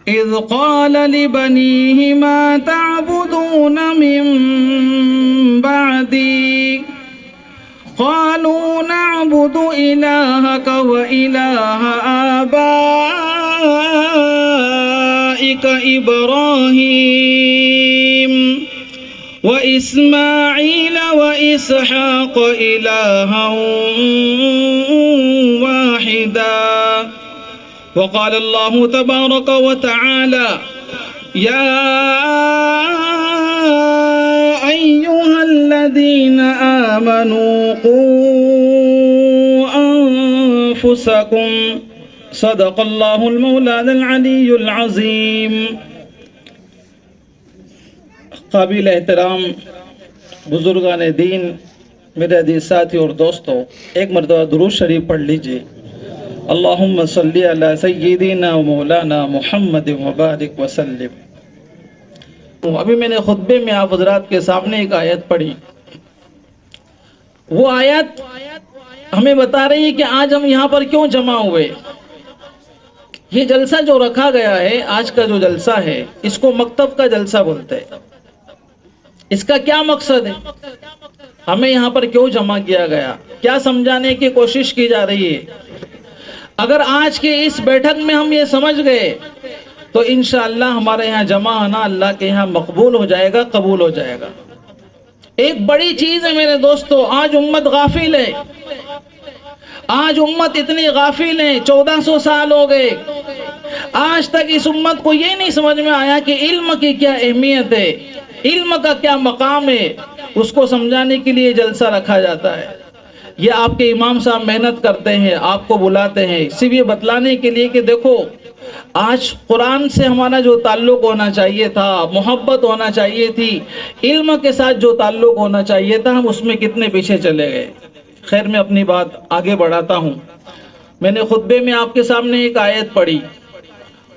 إذ قال لبنيه ما تعبدون من بعدي قالوا نعبد إلهك وإله آبائك إبراهيم وإسماعيل وإسحاق إلها واحدا وقال الله تبارك وتعالى يا أيها الذين آمنوا قوا أنفسكم صدق الله المولانا العلي العظيم. قابل احترام بزرگان دین، میرے عزیز ساتھی اور دوستو، ایک مرتبہ درود شریف پڑھ لیجئے. اللہم صلی علی سیدنا و مولانا محمد وبارک وسلم. ابھی میں نے خطبے میں آپ حضرات کے سامنے ایک آیت پڑھی. وہ آیت ہمیں بتا رہی ہے کہ آج ہم یہاں پر کیوں جمع ہوئے. یہ جلسہ جو رکھا گیا ہے، آج کا جو جلسہ ہے، اس کو مکتب کا جلسہ بولتے ہیں. اس کا کیا مقصد ہے؟ ہمیں یہاں پر کیوں جمع کیا گیا؟ کیا سمجھانے کی کوشش کی جا رہی ہے؟ اگر آج کے اس بیٹھک میں ہم یہ سمجھ گئے تو انشاءاللہ ہمارے یہاں جمع ہونا اللہ کے یہاں مقبول ہو جائے گا، قبول ہو جائے گا. ایک بڑی چیز ہے میرے دوستو، آج امت غافل ہے. آج امت اتنی غافل ہے، 1400 سال ہو گئے، آج تک اس امت کو یہ نہیں سمجھ میں آیا کہ علم کی کیا اہمیت ہے، علم کا کیا مقام ہے. اس کو سمجھانے کے لیے جلسہ رکھا جاتا ہے. یہ آپ کے امام صاحب محنت کرتے ہیں، آپ کو بلاتے ہیں صرف یہ بتلانے کے لیے کہ دیکھو آج قرآن سے ہمارا جو تعلق ہونا چاہیے تھا، محبت ہونا چاہیے تھی، علم کے ساتھ جو تعلق ہونا چاہیے تھا، ہم اس میں کتنے پیچھے چلے گئے. خیر میں اپنی بات آگے بڑھاتا ہوں. میں نے خطبے میں آپ کے سامنے ایک آیت پڑھی،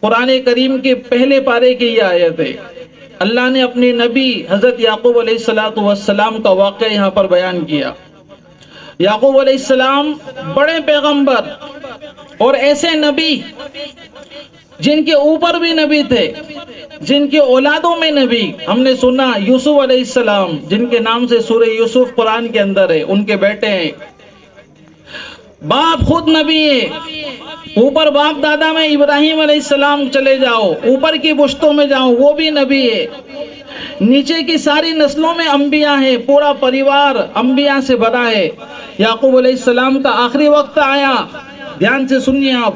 قرآن کریم کے پہلے پارے کی یہ آیت ہے. اللہ نے اپنے نبی حضرت یعقوب علیہ السلام کا واقعہ یہاں پر بیان کیا. یعقوب علیہ السلام بڑے پیغمبر اور ایسے نبی جن کے اوپر بھی نبی تھے، جن کے اولادوں میں نبی. ہم نے سنا یوسف علیہ السلام، جن کے نام سے سورہ یوسف قرآن کے اندر ہے، ان کے بیٹے ہیں. باپ خود نبی ہے. اوپر باپ دادا میں ابراہیم علیہ السلام چلے جاؤ، اوپر کی پشتوں میں جاؤ، وہ بھی نبی ہے. نیچے کی ساری نسلوں میں انبیاء ہے، پورا پریوار انبیاء سے بھرا ہے. یعقوب علیہ السلام کا آخری وقت آیا. دھیان سے سنیے آپ،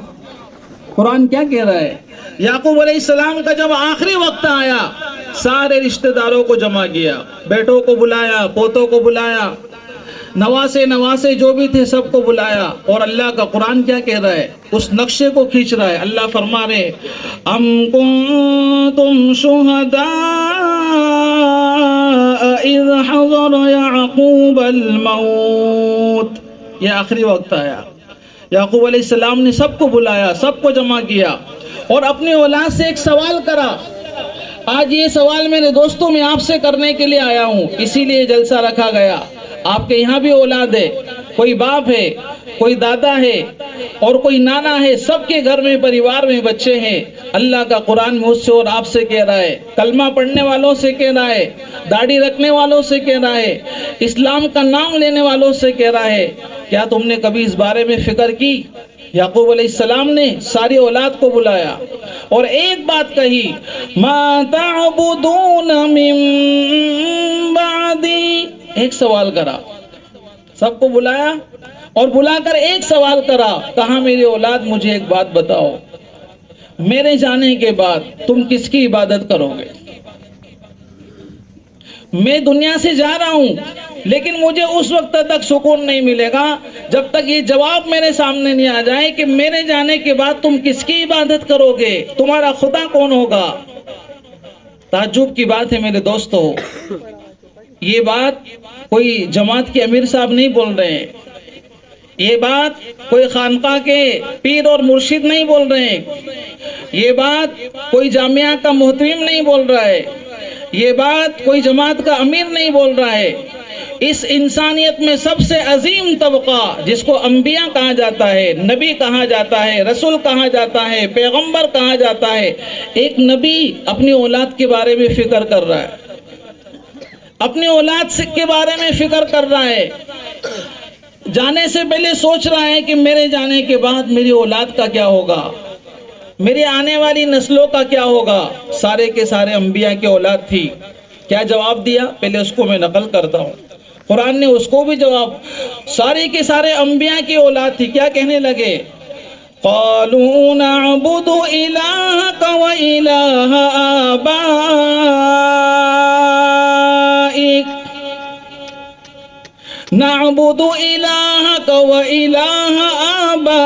قرآن کیا کہہ رہا ہے. یعقوب علیہ السلام کا جب آخری وقت آیا، سارے رشتہ داروں کو جمع کیا، بیٹوں کو بلایا، پوتوں کو بلایا، نواسے جو بھی تھے سب کو بلایا. اور اللہ کا قرآن کیا کہہ رہا ہے، اس نقشے کو کھینچ رہا ہے. اللہ فرما رہے ام کنتم شہداء اذ حضر یعقوب الموت. یہ آخری وقت آیا. یعقوب علیہ السلام نے سب کو بلایا، سب کو جمع کیا اور اپنی اولاد سے ایک سوال کرا. آج یہ سوال میرے دوستوں میں آپ سے کرنے کے لیے آیا ہوں، اسی لیے جلسہ رکھا گیا. آپ کے یہاں بھی اولاد ہے، کوئی باپ ہے، کوئی دادا ہے اور کوئی نانا ہے، سب کے گھر میں پریوار میں بچے ہیں. اللہ کا قرآن مجھ سے اور آپ سے کہہ رہا ہے، کلمہ پڑھنے والوں سے کہہ رہا ہے، داڑھی رکھنے والوں سے کہہ رہا ہے، اسلام کا نام لینے والوں سے کہہ رہا ہے. کیا تم نے کبھی اس بارے میں فکر کی؟ یعقوب علیہ السلام نے ساری اولاد کو بلایا اور ایک بات کہی، ما تعبدون من بعدی. ایک سوال کرا، سب کو بلایا اور بلا کر ایک سوال کرا، کہا میری اولاد مجھے ایک بات بتاؤ، میرے جانے کے بعد تم کس کی عبادت کرو گے؟ میں دنیا سے جا رہا ہوں لیکن مجھے اس وقت تک سکون نہیں ملے گا جب تک یہ جواب میرے سامنے نہیں آ جائے کہ میرے جانے کے بعد تم کس کی عبادت کرو گے، تمہارا خدا کون ہوگا. تعجب کی بات ہے میرے دوستو، یہ بات کوئی جماعت کے امیر صاحب نہیں بول رہے ہیں، یہ بات کوئی خانقاہ کے پیر اور مرشد نہیں بول رہے ہیں، یہ بات کوئی جامعہ کا محترم نہیں بول رہا ہے، یہ بات کوئی جماعت کا امیر نہیں بول رہا ہے، اس انسانیت میں سب سے عظیم طبقہ جس کو انبیاء کہا جاتا ہے، نبی کہا جاتا ہے، رسول کہا جاتا ہے، پیغمبر کہا جاتا ہے، ایک نبی اپنی اولاد کے بارے میں فکر کر رہا ہے، اپنی اولاد کے بارے میں فکر کر رہا ہے، جانے سے پہلے سوچ رہا ہے کہ میرے جانے کے بعد میری اولاد کا کیا ہوگا، میری آنے والی نسلوں کا کیا ہوگا۔ سارے کے سارے انبیاء کی اولاد تھی۔ کیا جواب دیا؟ پہلے اس کو میں نقل کرتا ہوں۔ قرآن نے اس کو بھی جواب، سارے کے سارے انبیاء کی اولاد تھی، کیا کہنے لگے؟ قَالُوا نَعْبُدُ إِلَٰهَكَ وَإِلَٰهَ آبَائِكَ نَعْبُدُ إِلَٰهَكَ وَإِلَٰهَ آبَائِكَ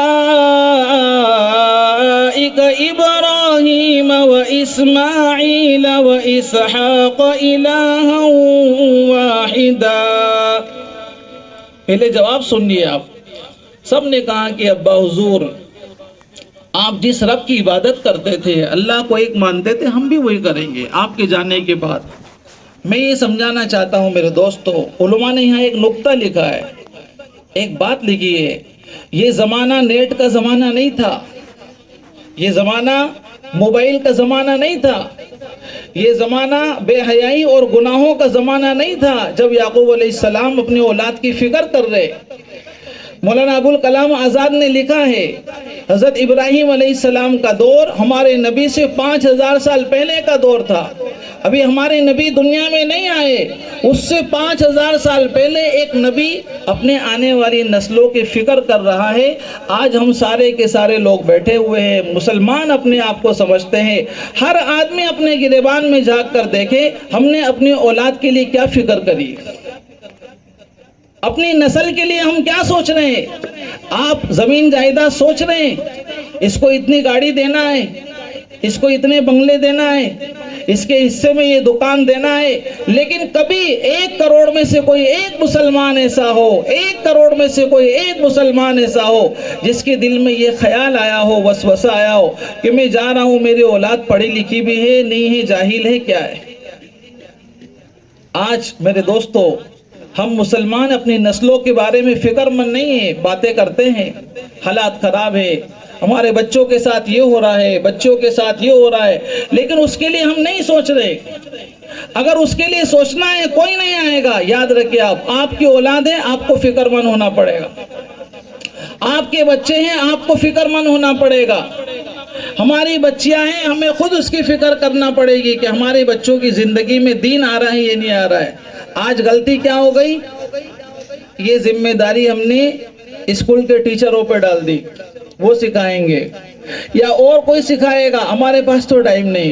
إِبْرَاهِيمَ وَإِسْمَاعِيلَ وَإِسْحَاقَ إِلَٰهًا وَاحِدًا۔ پہلے جواب سنیے آپ۔ سب نے کہا کہ ابا حضور، آپ جس رب کی عبادت کرتے تھے، اللہ کو ایک مانتے تھے، ہم بھی وہی کریں گے آپ کے جانے کے بعد۔ میں یہ سمجھانا چاہتا ہوں میرے دوستو، علماء نے یہاں ایک نقطہ لکھا ہے، ایک بات لکھی ہے، یہ زمانہ نیٹ کا زمانہ نہیں تھا، یہ زمانہ موبائل کا زمانہ نہیں تھا، یہ زمانہ بے حیائی اور گناہوں کا زمانہ نہیں تھا جب یعقوب علیہ السلام اپنی اولاد کی فکر کر رہے۔ مولانا ابوالکلام آزاد نے لکھا ہے، حضرت ابراہیم علیہ السلام کا دور ہمارے نبی سے 5000 سال پہلے کا دور تھا۔ ابھی ہمارے نبی دنیا میں نہیں آئے، اس سے 5000 سال پہلے ایک نبی اپنے آنے والی نسلوں کی فکر کر رہا ہے۔ آج ہم سارے کے سارے لوگ بیٹھے ہوئے ہیں، مسلمان اپنے آپ کو سمجھتے ہیں، ہر آدمی اپنے گریبان میں جھانک کر دیکھے ہم نے اپنی اولاد کے لیے کیا فکر کری، اپنی نسل کے لیے ہم کیا سوچ رہے ہیں۔ آپ زمین جائیداد سوچ رہے ہیں، اس کو اتنی گاڑی دینا ہے، اس کو اتنے بنگلے دینا ہے، اس کے حصے میں یہ دکان دینا ہے، لیکن کبھی 1 کروڑ میں سے کوئی ایک مسلمان ایسا ہو، 1 کروڑ میں سے کوئی ایک مسلمان ایسا ہو جس کے دل میں یہ خیال آیا ہو، وسوسہ آیا ہو کہ میں جا رہا ہوں، میری اولاد پڑھی لکھی بھی ہے، نہیں ہے، جاہل ہے، کیا ہے۔ آج میرے دوستو، ہم مسلمان اپنی نسلوں کے بارے میں فکر مند نہیں ہیں، باتیں کرتے ہیں، حالات خراب ہے، ہمارے بچوں کے ساتھ یہ ہو رہا ہے، بچوں کے ساتھ یہ ہو رہا ہے، لیکن اس کے لیے ہم نہیں سوچ رہے۔ اگر اس کے لیے سوچنا ہے کوئی نہیں آئے گا۔ یاد رکھیں، آپ کی اولاد ہے، آپ کو فکر مند ہونا پڑے گا، آپ کے بچے ہیں، آپ کو فکر مند ہونا پڑے گا، ہماری بچیاں ہیں، ہمیں خود اس کی فکر کرنا پڑے گی کہ ہمارے بچوں کی زندگی میں دین آ رہا ہے یا نہیں آ رہا ہے۔ آج غلطی کیا ہو گئی، یہ ذمہ داری ہم نے اسکول کے ٹیچروں پہ ڈال دی، وہ سکھائیں گے یا اور کوئی سکھائے گا، ہمارے پاس تو ٹائم نہیں،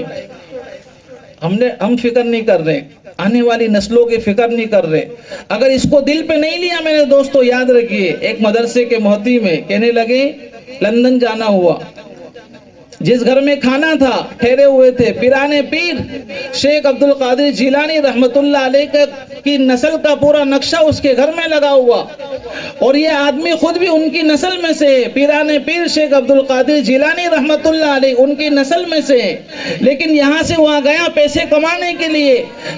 ہم فکر نہیں کر رہے، آنے والی نسلوں کی فکر نہیں کر رہے۔ اگر اس کو دل پہ نہیں لیا میرے دوستو، یاد رکھیے، ایک مدرسے کے محتی میں کہنے لگے لندن جانا ہوا، جس گھر میں کھانا تھا ٹھہرے ہوئے تھے پیران پیر شیخ عبدالقادر جیلانی رحمت اللہ علیہ کی نسل کا پورا نقشہ اس کے گھر میں لگا ہوا، اور یہ آدمی خود بھی ان کی نسل میں سے، پیران پیر شیخ عبدالقادر جیلانی رحمت اللہ علیہ ان کی نسل میں سے، لیکن یہاں سے وہاں گیا پیسے کمانے کے لیے،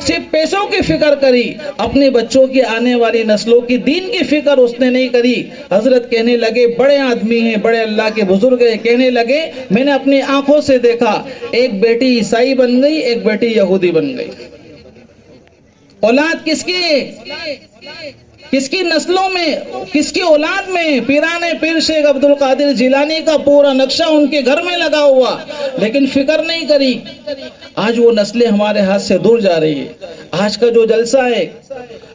صرف پیسوں کی فکر کری، اپنے بچوں کی آنے والی نسلوں کی دین کی فکر اس نے نہیں کری۔ حضرت کہنے لگے، بڑے آدمی ہیں، بڑے اللہ کے بزرگ ہیں، کہنے لگے میں نے اپنی آنکھوں سے دیکھا، ایک بیٹی عیسائی بن گئی، ایک بیٹی یہودی بن گئی۔ اولاد کس کی نسلوں میں، کس کی اولاد میں؟ پیران پیر شیخ عبدالقادر جیلانی کا پورا نقشہ ان کے گھر میں لگا ہوا، لیکن فکر نہیں کری۔ آج وہ نسلیں ہمارے ہاتھ سے دور جا رہی ہے۔ آج کا جو جلسہ ہے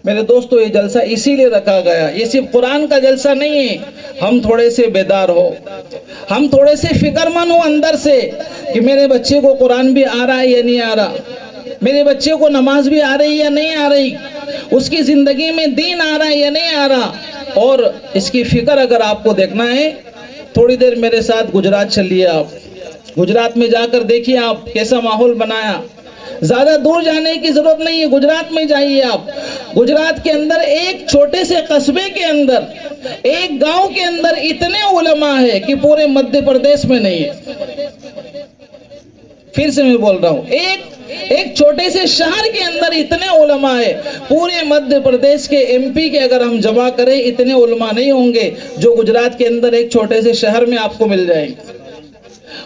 میرے دوستو، یہ جلسہ اسی لیے رکھا گیا، یہ صرف قرآن کا جلسہ نہیں ہے۔ ہم تھوڑے سے بیدار ہو، ہم تھوڑے سے فکر مند ہو اندر سے کہ میرے بچے کو قرآن بھی آ رہا ہے یا نہیں آ رہا، میرے بچے کو نماز بھی آ رہی یا نہیں آ رہی، اس کی زندگی میں دین آ رہا ہے یا نہیں آ رہا۔ اور اس کی فکر اگر آپ کو دیکھنا ہے، تھوڑی دیر میرے ساتھ گجرات چلیے، آپ گجرات میں جا کر دیکھیے آپ کیسا ماحول بنایا۔ زیادہ دور جانے کی ضرورت نہیں ہے، گجرات میں جائیے آپ۔ گجرات کے اندر ایک چھوٹے سے قصبے کے اندر، ایک گاؤں کے اندر اتنے علماء ہیں کہ پورے مدھیہ پردیش میں نہیں ہے۔ پھر سے میں بول رہا ہوں، ایک چھوٹے سے شہر کے اندر اتنے علماء ہے، پورے مدھیہ پردیش کے MP کے اگر ہم جمع کریں اتنے علماء نہیں ہوں گے جو گجرات کے اندر ایک چھوٹے سے شہر میں آپ کو مل جائیں گے۔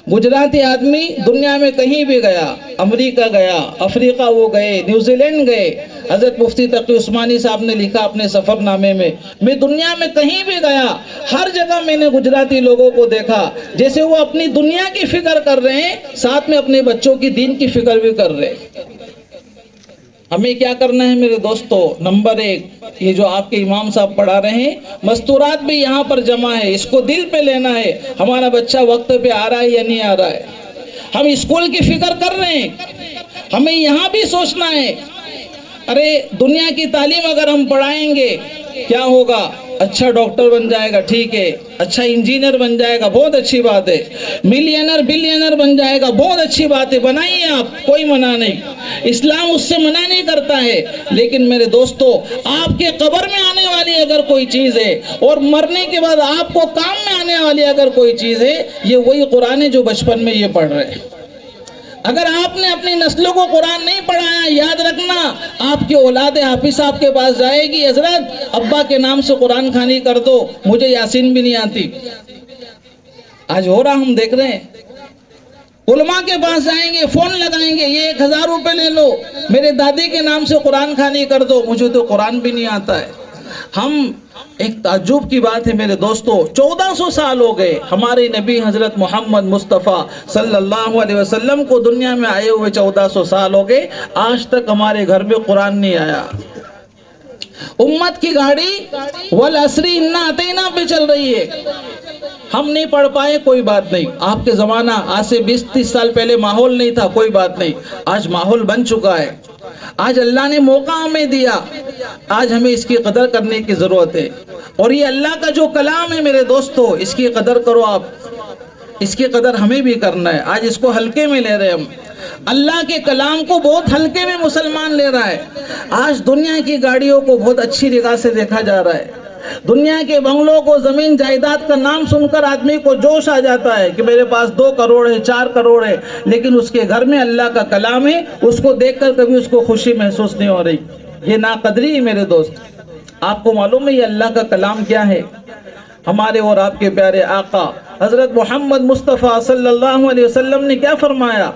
گجراتی آدمی دنیا میں کہیں بھی گیا، امریکہ گیا، افریقہ وہ گئے، نیوزی لینڈ گئے۔ حضرت مفتی تقی عثمانی صاحب نے لکھا اپنے سفر نامے میں دنیا میں کہیں بھی گیا، ہر جگہ میں نے گجراتی لوگوں کو دیکھا جیسے وہ اپنی دنیا کی فکر کر رہے ہیں، ساتھ میں اپنے بچوں کی دین کی فکر بھی کر رہے ہیں۔ ہمیں کیا کرنا ہے میرے دوستو؟ نمبر 1، یہ جو آپ کے امام صاحب پڑھا رہے ہیں مستورات بھی یہاں پر جمع ہے، اس کو دل پہ لینا ہے۔ ہمارا بچہ وقت پہ آ رہا ہے یا نہیں آ رہا ہے؟ ہم اسکول کی فکر کر رہے ہیں، ہمیں یہاں بھی سوچنا ہے۔ ارے دنیا کی تعلیم اگر ہم پڑھائیں گے کیا ہوگا؟ اچھا ڈاکٹر بن جائے گا، ٹھیک ہے، اچھا انجینئر بن جائے گا، بہت اچھی بات ہے، ملینر بلینر بن جائے گا، بہت اچھی بات ہے، بنائیے آپ، کوئی منع نہیں، اسلام اس سے منع نہیں کرتا ہے۔ لیکن میرے دوستو، آپ کے قبر میں آنے والی اگر کوئی چیز ہے اور مرنے کے بعد آپ کو کام میں آنے والی اگر کوئی چیز ہے، یہ وہی قرآن ہے جو بچپن میں یہ پڑھ رہے ہیں۔ اگر آپ نے اپنی نسلوں کو قرآن نہیں پڑھایا، یاد رکھنا آپ کی اولاد حافظ صاحب کے پاس جائے گی، حضرت ابا کے نام سے قرآن خوانی کر دو، مجھے یاسین بھی نہیں آتی۔ آج ہو رہا، ہم دیکھ رہے ہیں۔ علماء کے پاس جائیں گے، فون لگائیں گے، یہ 1000 روپے لے لو، میرے دادی کے نام سے قرآن خوانی کر دو، مجھے تو قرآن بھی نہیں آتا ہے۔ ہم ایک تعجب کی بات ہے میرے دوستو، 1400 سال ہو گئے ہمارے نبی حضرت محمد مصطفیٰ صلی اللہ علیہ وسلم کو دنیا میں آئے ہوئے 1400 سال ہو گئے، آج تک ہمارے گھر میں قرآن نہیں آیا۔ امت کی گاڑی والعصر انا اتینا پہ چل رہی ہے، ہم نہیں پڑھ پائے، کوئی بات نہیں۔ آپ کے زمانہ آج سے 20-30 سال پہلے ماحول نہیں تھا، کوئی بات نہیں، آج ماحول بن چکا ہے، آج اللہ نے موقع ہمیں دیا، آج ہمیں اس کی قدر کرنے کی ضرورت ہے۔ اور یہ اللہ کا جو کلام ہے میرے دوستو، اس کی قدر کرو آپ، اس کی قدر ہمیں بھی کرنا ہے۔ آج اس کو ہلکے میں لے رہے ہم، اللہ کے کلام کو بہت ہلکے میں مسلمان لے رہا ہے۔ آج دنیا کی گاڑیوں کو بہت اچھی نگاہ سے دیکھا جا رہا ہے، دنیا کے بنگلوں کو، زمین جائیداد کا نام سن کر آدمی کو جوش آ جاتا ہے کہ میرے پاس 2 کروڑ ہے، 4 کروڑ ہے، لیکن اس کے گھر میں اللہ کا کلام ہے، اس کو دیکھ کر کبھی اس کو خوشی محسوس نہیں ہو رہی۔ یہ ناقدری ہے میرے دوست۔ آپ کو معلوم ہے یہ اللہ کا کلام کیا ہے؟ ہمارے اور آپ کے پیارے آقا حضرت محمد مصطفیٰ صلی اللہ علیہ وسلم نے کیا فرمایا؟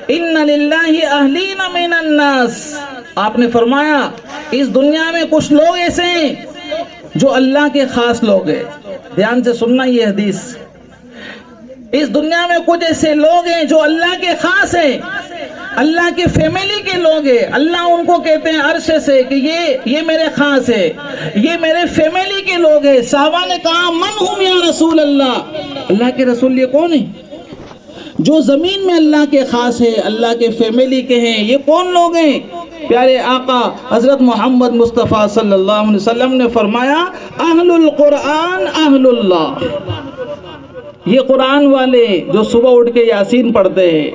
ان للہ اہلین من الناس، آپ نے فرمایا اس دنیا میں کچھ لوگ ایسے ہیں جو اللہ کے خاص لوگ ہیں۔ دھیان سے سننا یہ حدیث، اس دنیا میں کچھ ایسے لوگ ہیں جو اللہ کے خاص ہیں، اللہ کے فیملی کے لوگ ہیں، اللہ ان کو کہتے ہیں عرش سے کہ یہ میرے خاص ہے، یہ میرے فیملی کے لوگ ہیں۔ صحابہ نے کہا من ہم یا رسول اللہ، اللہ کے رسول یہ کون ہیں جو زمین میں اللہ کے خاص ہے، اللہ کے فیملی کے ہیں؟ یہ کون لوگ ہیں؟ پیارے آقا حضرت محمد مصطفیٰ صلی اللہ علیہ وسلم نے فرمایا اہل القرآن اہل اللہ، یہ قرآن والے جو صبح اٹھ کے یاسین پڑھتے ہیں،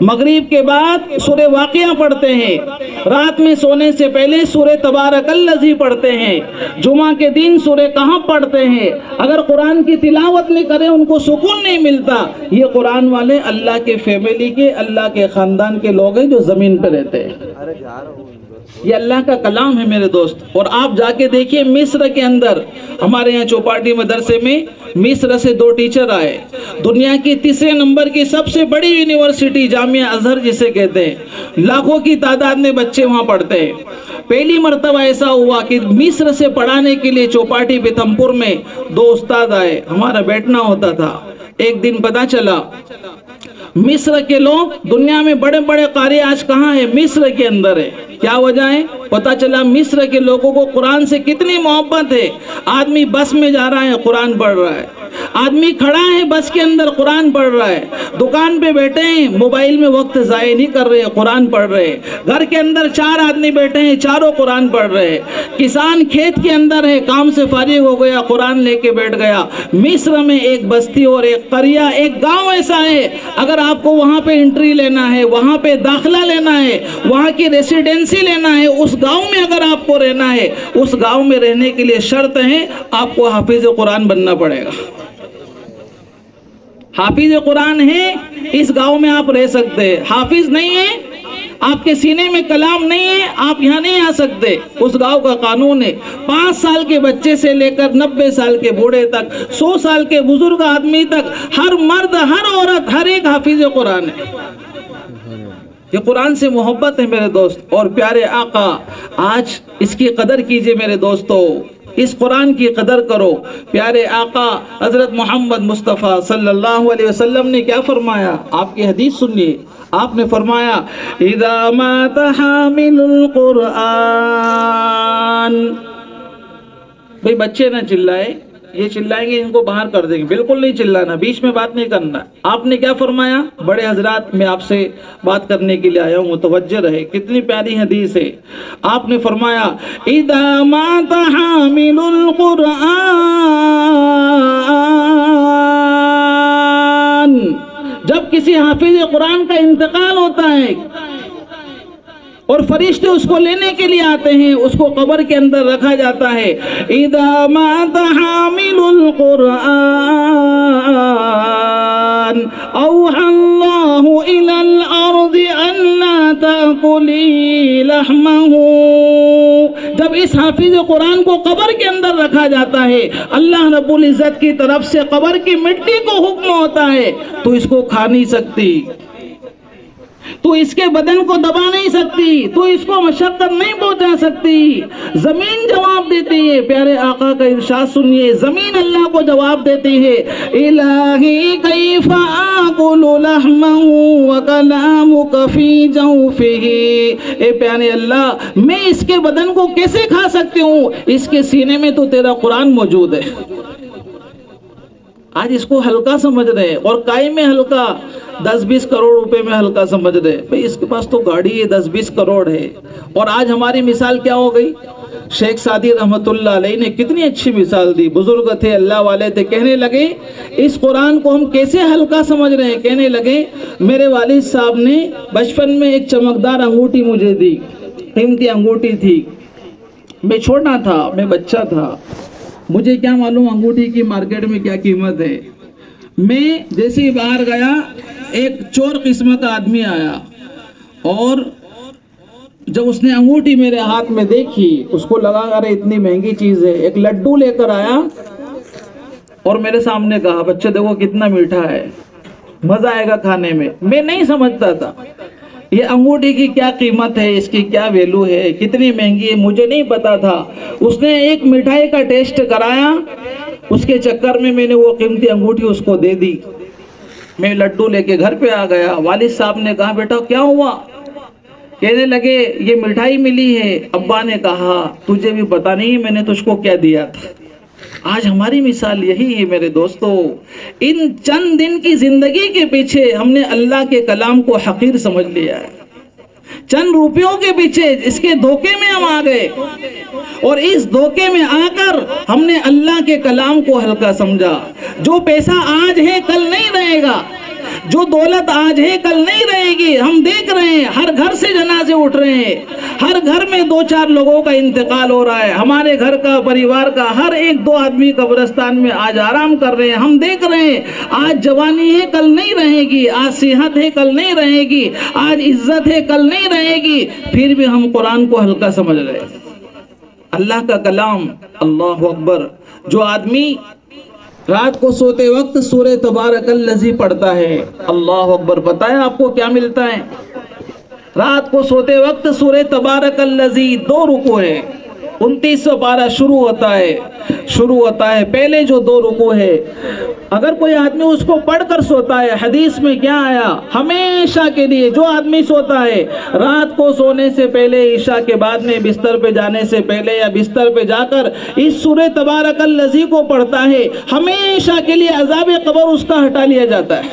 مغرب کے بعد سورہ واقعہ پڑھتے ہیں، رات میں سونے سے پہلے سورہ تبارک الذی پڑھتے ہیں، جمعہ کے دن سورہ کہف پڑھتے ہیں، اگر قرآن کی تلاوت نہیں کریں ان کو سکون نہیں ملتا۔ یہ قرآن والے اللہ کے فیملی کے، اللہ کے خاندان کے لوگ ہیں جو زمین پہ رہتے ہیں۔ یہ اللہ کا کلام ہے میرے دوست۔ اور آپ جا کے دیکھیے مصر کے اندر، ہمارے یہاں چوپاٹی مدرسے میں مصر سے 2 ٹیچر آئے، دنیا کی 3رے نمبر کی سب سے بڑی یونیورسٹی جامعہ ازہر جسے کہتے ہیں، لاکھوں کی تعداد میں بچے وہاں پڑھتے ہیں۔ پہلی مرتبہ ایسا ہوا کہ مصر سے پڑھانے کے لیے چوپاٹی بیتمپور میں 2 استاد آئے، ہمارا بیٹھنا ہوتا تھا۔ ایک دن پتا چلا مصر کے لوگ، دنیا میں بڑے بڑے قاری آج کہاں ہیں؟ مصر کے اندر ہے۔ کیا وجہ ہے؟ پتا چلا مصر کے لوگوں کو قرآن سے کتنی محبت ہے۔ آدمی بس میں جا رہا ہے قرآن پڑھ رہا ہے، آدمی کھڑا ہے بس کے اندر قرآن پڑھ رہا ہے، دکان پہ بیٹھے ہیں موبائل میں وقت ضائع نہیں کر رہے، قرآن پڑھ رہے ہیں، گھر کے اندر 4 آدمی بیٹھے ہیں، چاروں قرآن پڑھ رہے ہیں، کسان کھیت کے اندر ہے، کام سے فارغ ہو گیا قرآن لے کے بیٹھ گیا۔ مصر میں ایک بستی اور ایک قریہ، ایک گاؤں ایسا ہے، اگر آپ کو وہاں پہ انٹری لینا ہے، وہاں پہ داخلہ لینا ہے، وہاں کی ریسیڈنسی لینا ہے، اس گاؤں میں اگر آپ کو رہنا ہے، اس گاؤں میں رہنے کے لیے شرط ہے آپ کو حافظ قرآن بننا پڑے گا۔ حافظ قرآن ہے اس گاؤں میں آپ رہ سکتے ہیں، حافظ نہیں ہے آپ کے سینے میں کلام نہیں ہے، آپ یہاں نہیں آ سکتے۔ اس گاؤں کا قانون ہے 5 سال کے بچے سے لے کر 90 سال کے بوڑھے تک، 100 سال کے بزرگ آدمی تک، ہر مرد ہر عورت ہر ایک حافظ قرآن ہے۔ یہ قرآن سے محبت ہے میرے دوست اور پیارے آقا، آج اس کی قدر کیجئے میرے دوستو، اس قرآن کی قدر کرو۔ پیارے آقا حضرت محمد مصطفیٰ صلی اللہ علیہ وسلم نے کیا فرمایا؟ آپ کی حدیث سنیے، آپ نے فرمایا اذا مات حامل القرآن، بھئی بچے نہ چلائے، یہ چلائیں گے ان کو باہر کر دیں گے، بالکل نہیں چلانا، بیچ میں بات نہیں کرنا۔ آپ نے کیا فرمایا؟ بڑے حضرات میں آپ سے بات کرنے کے لیے آیا ہوں، متوجہ رہے، کتنی پیاری حدیث ہے۔ آپ نے فرمایا اذا مات حامل القرآن، جب کسی حافظ قرآن کا انتقال ہوتا ہے اور فرشتے اس کو لینے کے لیے آتے ہیں، اس کو قبر کے اندر رکھا جاتا ہے۔ اذا مات حامل القرآن اوحى اللہ الى الارض ان لا تأکلی لحمہ، جب اس حافظ قرآن کو قبر کے اندر رکھا جاتا ہے، اللہ رب العزت کی طرف سے قبر کی مٹی کو حکم ہوتا ہے تو اس کو کھا نہیں سکتی، تو اس کے بدن کو دبا نہیں سکتی، تو اس کو مشقت نہیں پہنچا سکتی۔ زمین جواب دیتی ہے، پیارے آقا کا ارشاد سنیے، زمین اللہ کو جواب دیتی ہے الہی کیف آکل لحمہ وکلامک فی جوفہ، اے پیارے اللہ میں اس کے بدن کو کیسے کھا سکتی ہوں، اس کے سینے میں تو تیرا قرآن موجود ہے۔ آج اس کو ہلکا سمجھ رہے ہیں، اور کائی میں ہلکا 10-20 کروڑ روپے میں ہلکا سمجھ رہے، بھئی اس کے پاس تو گاڑی ہے 10-20 کروڑ ہے۔ اور آج ہماری مثال کیا ہو گئی؟ شیخ سعدی رحمت اللہ علیہ نے کتنی اچھی مثال دی، بزرگ تھے، اللہ والے تھے، کہنے لگے اس قرآن کو ہم کیسے ہلکا سمجھ رہے ہیں، کہنے لگے میرے والد صاحب نے بچپن میں ایک چمکدار انگوٹھی مجھے دی، قیمتی انگوٹھی تھی، میں چھوٹا تھا، میں بچہ تھا، مجھے کیا معلوم انگوٹھی کی مارکیٹ میں کیا قیمت ہے۔ میں جیسے ہی باہر گیا ایک چور قسم کا آدمی آیا، اور جب اس نے انگوٹھی میرے ہاتھ میں دیکھی اس کو لگا ارے اتنی مہنگی چیز ہے، ایک لڈو لے کر آیا اور میرے سامنے کہا بچے دیکھو کتنا میٹھا ہے، مزہ آئے گا کھانے میں۔ میں نہیں سمجھتا تھا یہ انگوٹھی کی کیا قیمت ہے، اس کی کیا ویلو ہے، کتنی مہنگی ہے، مجھے نہیں پتا تھا۔ اس نے ایک مٹھائی کا ٹیسٹ کرایا، اس کے چکر میں میں نے وہ قیمتی انگوٹھی اس کو دے دی۔ میں لڈو لے کے گھر پہ آ گیا، والد صاحب نے کہا بیٹا کیا ہوا؟ کہنے لگے یہ مٹھائی ملی ہے۔ ابا نے کہا تجھے بھی پتا نہیں میں نے تجھ کو کیا دیا تھا۔ آج ہماری مثال یہی ہے میرے دوستو، ان چند دن کی زندگی کے پیچھے ہم نے اللہ کے کلام کو حقیر سمجھ لیا ہے، چند روپیوں کے پیچھے اس کے دھوکے میں ہم آ گئے، اور اس دھوکے میں آ کر ہم نے اللہ کے کلام کو ہلکا سمجھا۔ جو پیسہ آج ہے کل نہیں رہے گا، جو دولت آج ہے کل نہیں رہے گی۔ ہم دیکھ رہے ہیں ہر گھر سے جنازے اٹھ رہے ہیں، ہر گھر میں 2-4 لوگوں کا انتقال ہو رہا ہے، ہمارے گھر کا پریوار کا ہر 1-2 آدمی قبرستان میں آج آرام کر رہے ہیں۔ ہم دیکھ رہے ہیں آج جوانی ہے کل نہیں رہے گی، آج صحت ہے کل نہیں رہے گی، آج عزت ہے کل نہیں رہے گی، پھر بھی ہم قرآن کو ہلکا سمجھ رہے ہیں۔ اللہ کا کلام، اللہ اکبر، جو آدمی رات کو سوتے وقت سورہ تبارک الذی پڑھتا ہے، اللہ اکبر، پتہ ہے آپ کو کیا ملتا ہے؟ رات کو سوتے وقت سورہ تبارک الذی 2 رکوع ہے، 29 پارہ شروع ہوتا ہے، پہلے جو 2 رکوع ہے، اگر کوئی آدمی اس کو پڑھ کر سوتا ہے، حدیث میں کیا آیا؟ ہمیشہ کے لیے جو آدمی سوتا ہے رات کو سونے سے پہلے، عشاء کے بعد میں بستر پہ جانے سے پہلے یا بستر پہ جا کر اس سورہ تبارک الذی کو پڑھتا ہے، ہمیشہ کے لیے عذاب قبر اس کا ہٹا لیا جاتا ہے۔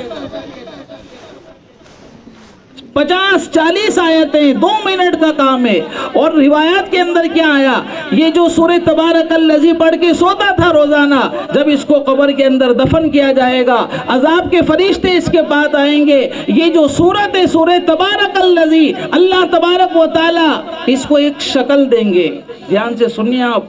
50-40 آیتیں 2 منٹ کا کام ہے۔ اور روایات کے اندر کیا آیا؟ یہ جو سورہ تبارک الذی پڑھ کے سوتا تھا روزانہ، جب اس کو قبر کے اندر دفن کیا جائے گا، عذاب کے فرشتے اس کے پاس آئیں گے، یہ جو سورت ہے سورہ تبارک الذی، اللہ تبارک و تعالی اس کو ایک شکل دیں گے۔ دھیان سے سنیے آپ،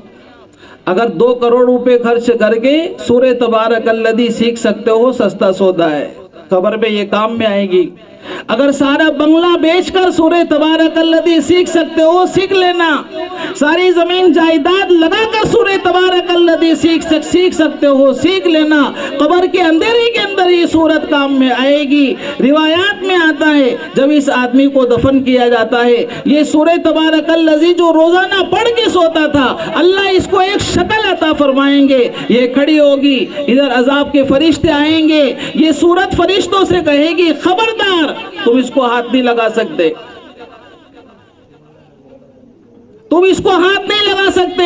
اگر 2 کروڑ روپے خرچ کر کے سورہ تبارک الذی سیکھ سکتے ہو، سستا سودا ہے۔ قبر میں یہ کام میں آئے گی. اگر سارا بنگلہ بیچ کر سورہ تبارک الذی سیکھ سکتے ہو سیکھ لینا. ساری زمین جائیداد لگا کر سورہ تبارک الذی سیکھ سکتے ہو سیکھ لینا. قبر کے اندھیرے کے اندر یہ سورت کام میں آئے گی. روایات میں آتا ہے جب اس آدمی کو دفن کیا جاتا ہے یہ سورہ تبارک الذی جو روزانہ پڑھ کے سوتا تھا اللہ اس کو ایک شکل عطا فرمائیں گے. یہ کھڑی ہوگی, ادھر عذاب کے فرشتے آئیں گے. یہ سورت فرشتوں سے کہے گی خبردار تم اس کو ہاتھ نہیں لگا سکتے, تم اس کو ہاتھ نہیں لگا سکتے.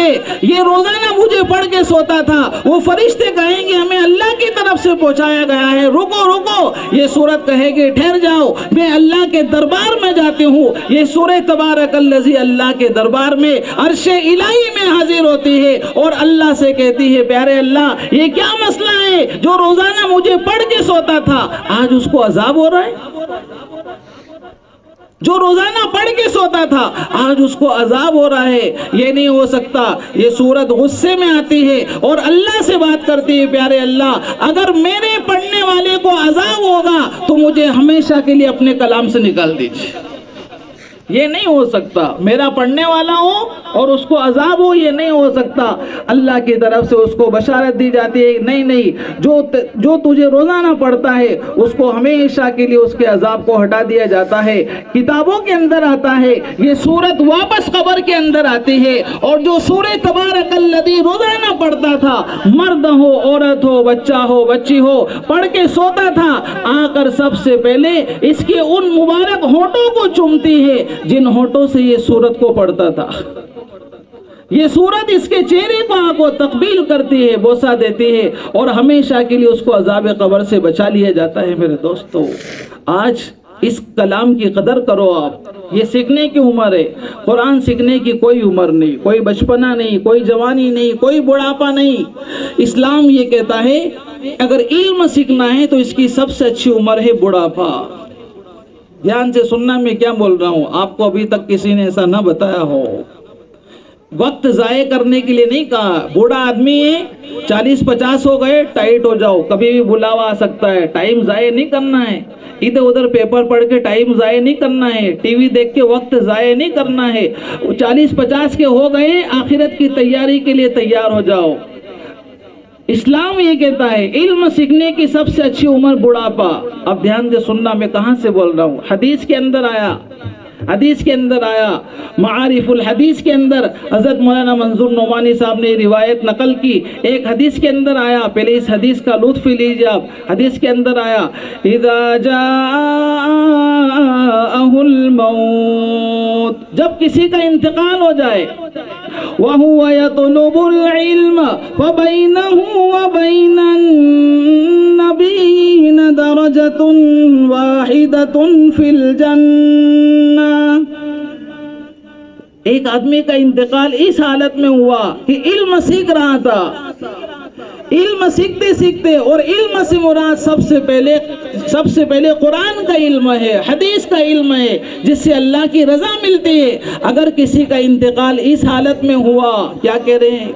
یہ روزانہ مجھے پڑھ کے سوتا تھا. وہ فرشتے کہیں گے ہمیں اللہ کی طرف سے پہنچایا گیا ہے, رکو رکو. یہ سورت کہے گی ٹھہر جاؤ میں اللہ کے دربار میں جاتی ہوں. یہ سورہ تبارک الذی اللہ کے دربار میں عرش الہی میں حاضر ہوتی ہے اور اللہ سے کہتی ہے پیارے اللہ یہ کیا مسئلہ ہے جو روزانہ مجھے پڑھ کے سوتا تھا آج اس کو عذاب ہو رہا ہے. جو روزانہ پڑھ کے سوتا تھا آج اس کو عذاب ہو رہا ہے. یہ نہیں ہو سکتا. یہ سورت غصے میں آتی ہے اور اللہ سے بات کرتی ہے پیارے اللہ اگر میرے پڑھنے والے کو عذاب ہوگا تو مجھے ہمیشہ کے لیے اپنے کلام سے نکال دیجیے. یہ نہیں ہو سکتا. میرا پڑھنے والا ہو اور اس کو عذاب ہو یہ نہیں ہو سکتا. اللہ کی طرف سے اس کو بشارت دی جاتی ہے نہیں جو تجھے روزانہ پڑھتا ہے اس کو ہمیشہ کے لیے اس کے عذاب کو ہٹا دیا جاتا ہے. کتابوں کے اندر آتا ہے یہ سورت واپس قبر کے اندر آتی ہے اور جو سورہ تبارک الذی روزانہ پڑھتا تھا مرد ہو عورت ہو بچہ ہو بچی ہو پڑھ کے سوتا تھا آ کر سب سے پہلے اس کے ان مبارک ہونٹوں کو چومتی ہے جن ہونٹوں سے یہ سورت کو پڑھتا تھا. یہ سورت اس کے چہرے کو تقبیل کرتی ہے بوسہ دیتی ہے اور ہمیشہ کے لیے اس کو عذاب قبر سے بچا لیا جاتا ہے. میرے دوستو آج اس کلام کی قدر کرو. آپ یہ سیکھنے کی عمر ہے. قرآن سیکھنے کی کوئی عمر نہیں, کوئی بچپنا نہیں, کوئی جوانی نہیں, کوئی بڑھاپا نہیں. اسلام یہ کہتا ہے اگر علم سیکھنا ہے تو اس کی سب سے اچھی عمر ہے بڑھاپا. دھیان سے سننا میں کیا بول رہا ہوں. آپ کو ابھی تک کسی نے ایسا نہ بتایا ہو. وقت ضائع کرنے کے لیے نہیں کہا. بوڑھا آدمی ہے 40-50 ہو گئے ٹائٹ ہو جاؤ کبھی بھی بلاوا آ سکتا ہے. ٹائم ضائع نہیں کرنا ہے. ادھر ادھر پیپر پڑھ کے ٹائم ضائع نہیں کرنا ہے. ٹی وی دیکھ کے وقت ضائع نہیں کرنا ہے. 40-50 کے ہو گئے آخرت کی تیاری کے لیے تیار ہو جاؤ. اسلام یہ کہتا ہے علم سیکھنے کی سب سے اچھی عمر بڑھاپا. اب دھیان سے سننا میں کہاں سے بول رہا ہوں. حدیث کے اندر آیا معارف الحدیث کے اندر حضرت مولانا منظور نعمانی صاحب نے روایت نقل کی. ایک حدیث کے اندر آیا پہلے اس حدیث کا لطف لیجیے آپ. حدیث کے اندر آیا اذا جاءه الموت جب کسی کا انتقال ہو جائے وَهُوَ يَطْلُبُ الْعِلْمَ فَبَيْنَهُ وَبَيْنَ النَّبِيِّينَ دَرَجَةٌ وَاحِدَةٌ فِي الْجَنَّةِ. ایک آدمی کا انتقال اس حالت میں ہوا کہ علم سیکھ رہا تھا. علم سیکھتے سیکھتے اور علم سے مراد سب سے پہلے قرآن کا علم ہے, حدیث کا علم ہے جس سے اللہ کی رضا ملتی ہے. اگر کسی کا انتقال اس حالت میں ہوا کیا کہہ رہے ہیں